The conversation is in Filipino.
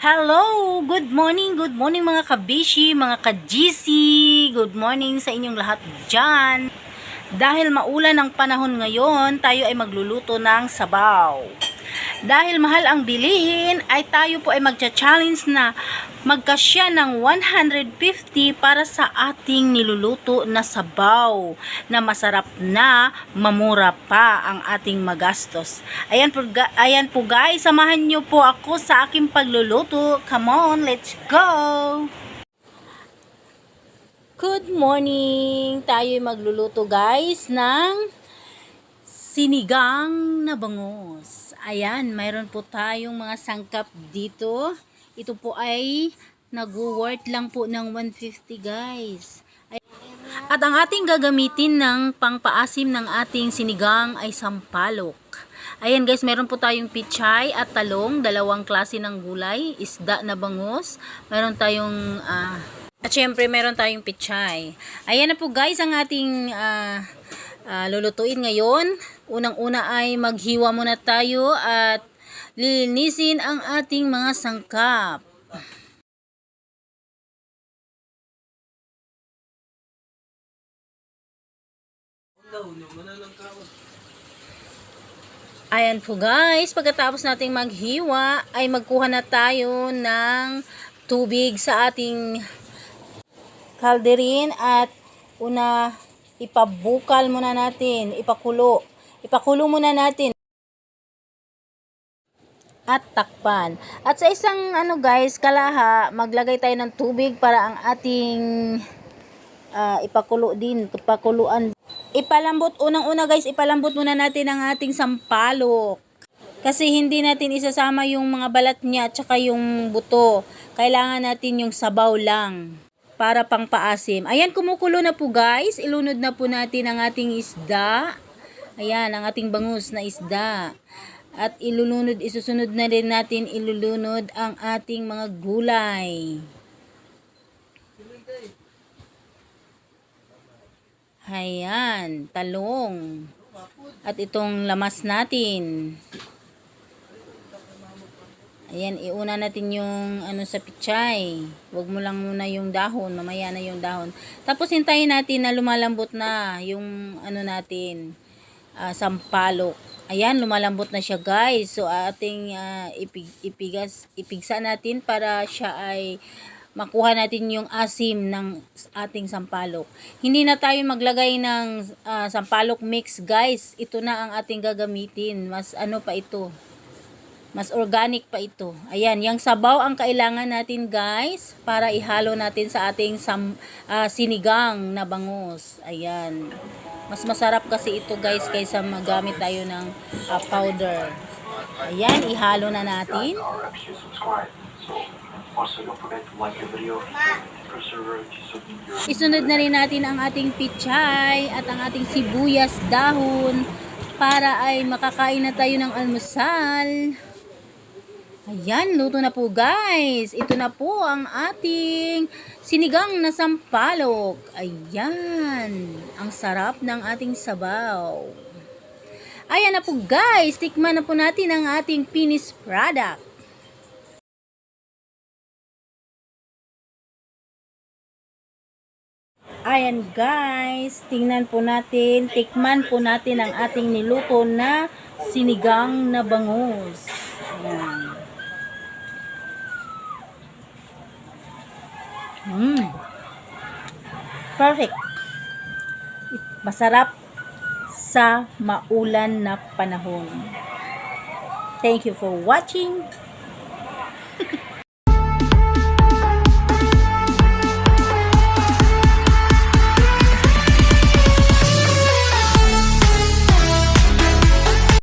Hello! Good morning mga kabishi, mga ka-GC. Good morning sa inyong lahat dyan. Dahil maulan ang panahon ngayon, tayo ay magluluto ng sabaw. Dahil mahal ang bilihin, ay tayo po ay magcha-challenge na magkasya ng 150 para sa ating niluluto na sabaw na masarap na, mamura pa ang ating magastos. Ayan po guys, samahan nyo po ako sa aking pagluluto. Come on, let's go! Good morning! Tayo ay magluluto guys ng sinigang na bangus. Ayan, mayroon po tayong mga sangkap dito. Ito po ay nag-worth lang po ng 150 guys. At ang ating gagamitin ng pangpaasim ng ating sinigang ay sampalok. Ayan guys, meron po tayong pichay at talong, dalawang klase ng gulay, isda na bangus. Meron tayong at syempre meron tayong pichay. Ayan na po guys ang ating lulutuin ngayon. Unang-una ay maghiwa muna tayo at lilinisin ang ating mga sangkap. Ayan po guys, pagkatapos nating maghiwa ay magkuha na tayo ng tubig sa ating kalderin at ipabukal muna natin, ipakulo muna natin at takpan. At sa isang guys, kalaha, maglagay tayo ng tubig para ang ating ipakuluan. Unang-una guys, ipalambot muna natin ang ating sampalok. Kasi hindi natin isasama yung mga balat niya at saka yung buto. Kailangan natin yung sabaw lang para pangpaasim. Ayan, kumukulo na po guys. Ilunod na po natin ang ating isda. Ayan, ang ating bangus na isda. At isusunod na rin natin ilulunod ang ating mga gulay. Ayan, talong. At itong lamas natin. Ayan, iuna natin yung sa pichay. Huwag mo lang muna yung dahon, mamaya na yung dahon. Tapos hintayin natin na lumalambot na yung natin, sampalok. Ayan, lumalambot na siya guys. So ating ipigsa natin para siya ay makuha natin yung asim ng ating sampalok. Hindi na tayo maglagay ng sampalok mix guys. Ito na ang ating gagamitin. Mas pa ito. Mas organic pa ito. Ayan, yung sabaw ang kailangan natin guys para ihalo natin sa ating sinigang na bangus. Ayan. Mas masarap kasi ito guys kaysa magamit tayo ng powder. Ayan, ihalo na natin. Isunod na rin natin ang ating pichay at ang ating sibuyas dahon para ay makakain na tayo ng almusal. Ayan, luto na po guys. Ito na po ang ating sinigang na sampalok. Ayan, ang sarap ng ating sabaw. Ayan na po guys, tikman na po natin ang ating finished product. Ayan guys, tikman po natin ang ating niluto na sinigang na bangus. Ayan. Perfect. Masarap sa maulan na panahon. Thank you for watching.